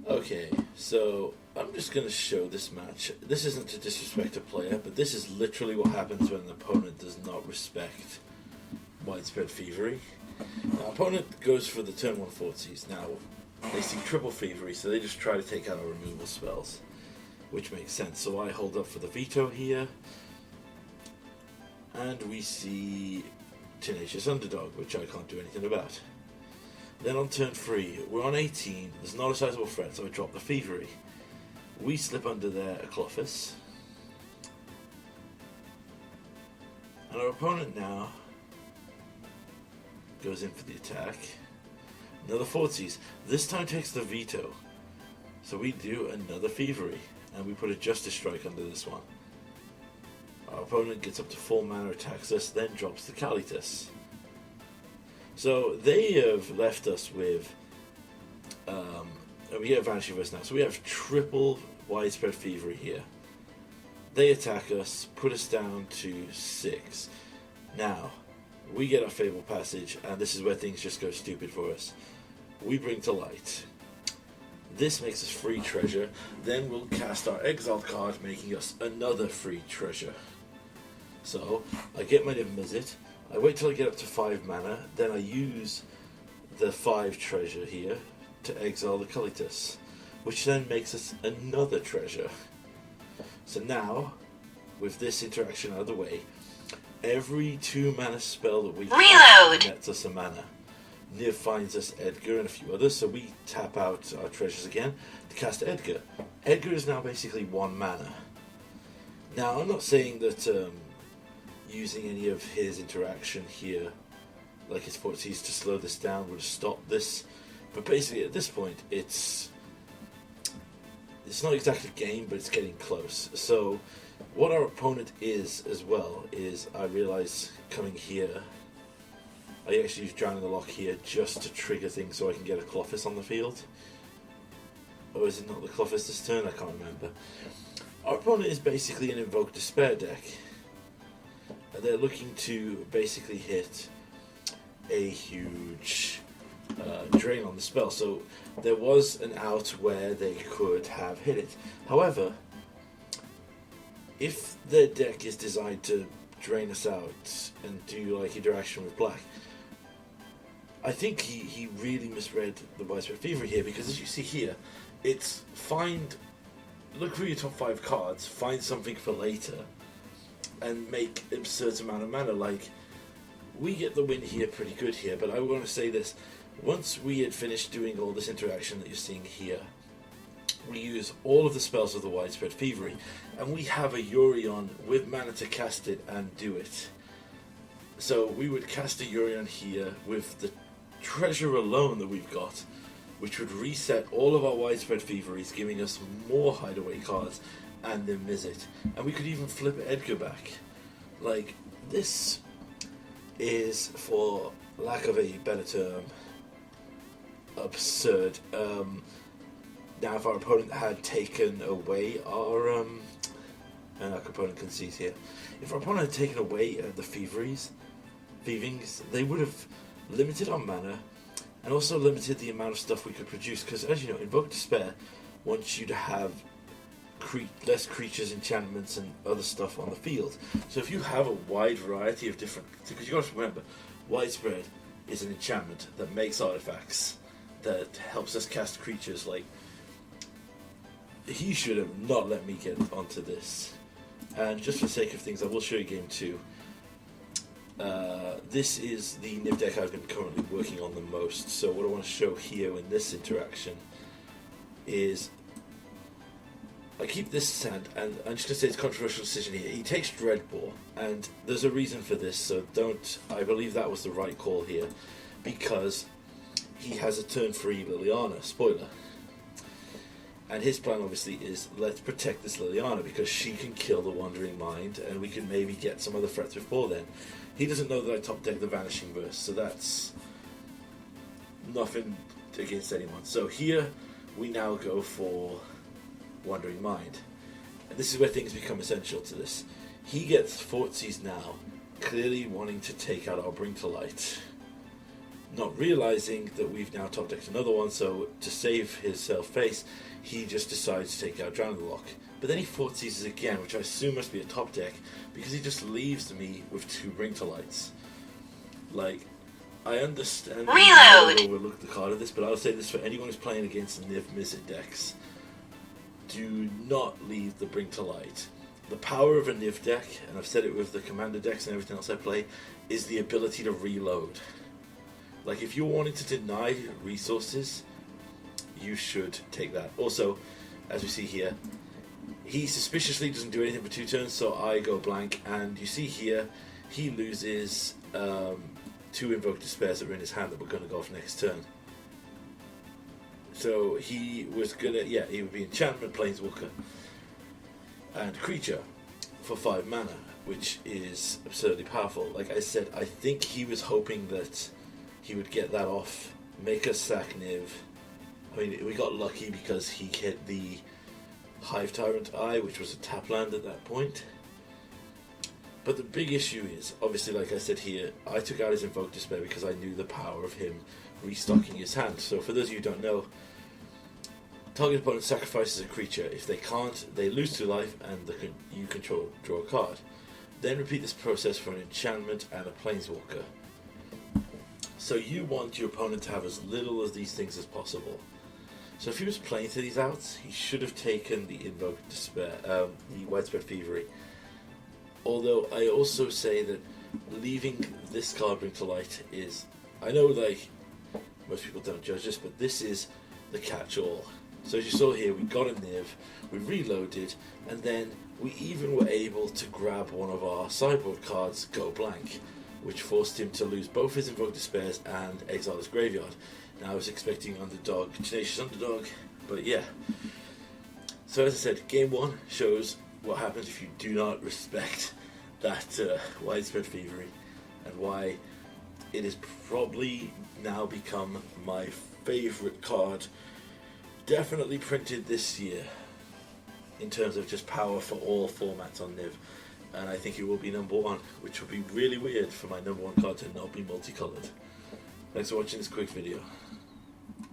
Okay, so I'm just going to show this match. This isn't to disrespect a player, but this is literally what happens when an opponent does not respect widespread thievery. Now, opponent goes for the turn 1 Fortsies. Now, they see triple thievery, so they just try to take out our removal spells, which makes sense. So I hold up for the veto here, and we see Tenacious Underdog, which I can't do anything about. Then on turn 3, we're on 18, there's not a sizable threat, so I drop the Thievery. We slip under there a Clophis. And our opponent now goes in for the attack. Another Fortsies. This time takes the veto. So we do another Thievery, and we put a Justice Strike under this one. Our opponent gets up to full mana, attacks us, then drops the Kalitas. So they have left us with, we get Vanishing Verse now, so we have triple widespread thievery here. They attack us, put us down to 6. Now, we get our Fable Passage, and this is where things just go stupid for us. We bring to light. This makes us free treasure, then we'll cast our Exile card, making us another free treasure. So, I get my Niv Mizzet, I wait till I get up to 5 mana, then I use the 5 treasure here to exile the Kalitas, which then makes us another treasure. So now, with this interaction out of the way, every 2 mana spell that we cast nets us a mana. Niv finds us Edgar and a few others, so we tap out our treasures again to cast Edgar. Edgar is now basically 1 mana. Now, I'm not saying that using any of his interaction here, like his Fortsies to slow this down, would have stopped this. But basically at this point, it's not exactly a game, but it's getting close. So what our opponent is as well is, I realise coming here, I actually use Drowning the Lock here just to trigger things so I can get a Clophis on the field. Or is it not the Clophis this turn? I can't remember. Our opponent is basically an Invoke Despair deck. They're looking to basically hit a huge drain on the spell. So there was an out where they could have hit it. However, if their deck is designed to drain us out and do like interaction with black, I think he really misread the Widespread Fever here, because as you see here, it's look through your top 5 cards, find something for later, and make absurd amount of mana. Like, we get the win here pretty good here, but I want to say this. Once we had finished doing all this interaction that you're seeing here, we use all of the spells of the Widespread Thievery, and we have a Yorion with mana to cast it and do it. So we would cast a Yorion here with the treasure alone that we've got, which would reset all of our Widespread Thieveries, giving us more hideaway cards and then Mizzet. And we could even flip Edgar back. Like, this is, for lack of a better term, absurd. Now, if our opponent had taken away our and our opponent concedes here, if our opponent had taken away the Thievings, they would have limited our mana and also limited the amount of stuff we could produce, because as you know, Invoke Despair wants you to have less creatures, enchantments, and other stuff on the field. So if you have a wide variety of different, because you got to remember, Widespread is an enchantment that makes artifacts, that helps us cast creatures. Like, he should have not let me get onto this. And just for the sake of things, I will show you game 2. This is the Niv deck I've been currently working on the most. So what I want to show here in this interaction is, I keep this hand, and I'm just going to say it's a controversial decision here. He takes Dreadbore, and there's a reason for this, so I believe that was the right call here, because he has a turn 3 Liliana, spoiler. And his plan obviously is, let's protect this Liliana, because she can kill the Wandering Mind, and we can maybe get some other threats before then. He doesn't know that I top deck the Vanishing Verse, so that's nothing against anyone. So here, we now go for Wandering Mind. And this is where things become essential to this. He gets Fortsies now, clearly wanting to take out our Bring to Light. not realizing that we've now top decked another one, so to save his face, he just decides to take out Drowning Lock. But then he Fort Seizes again, which I assume must be a top deck, because he just leaves me with 2 Bring to Lights. Like, I understand Reload! we'll overlook the card of this, but I'll say this for anyone who's playing against Niv Mizzet decks. Do not leave the Bring to Light. The power of a Niv deck, and I've said it with the Commander decks and everything else I play, is the ability to reload. Like, if you're wanting to deny resources, you should take that. Also, as we see here, he suspiciously doesn't do anything for 2 turns, so I go blank, and you see here, he loses 2 Invoke Despairs that were in his hand that were going to go off next turn. So he was gonna, he would be Enchantment, Planeswalker, and Creature for 5 mana, which is absurdly powerful. Like I said, I think he was hoping that he would get that off, make us sack Niv. I mean, we got lucky because he hit the Hive Tyrant Eye, which was a tap land at that point. But the big issue is, obviously, like I said here, I took out his Invoke Despair because I knew the power of him restocking his hand. So for those of you who don't know, target opponent sacrifices a creature. If they can't, they lose 2 life and you control draw a card. Then repeat this process for an enchantment and a planeswalker. So you want your opponent to have as little of these things as possible. So if he was playing to these outs, he should have taken the Invoke Despair, the Widespread Thievery. Although I also say that leaving this card Bring to Light is, I know like most people don't judge this, but this is the catch-all. So as you saw here, we got a Niv, we reloaded, and then we even were able to grab one of our sideboard cards, Go Blank, which forced him to lose both his Invoke Despairs and exile his graveyard. Now I was expecting underdog, Tenacious Underdog, but yeah. So as I said, game 1 shows what happens if you do not respect that Widespread Thievery, and why it has probably now become my favourite card, definitely printed this year, in terms of just power for all formats on Niv. And I think it will be number 1, which will be really weird for my number 1 card to not be multicolored. Thanks for watching this quick video.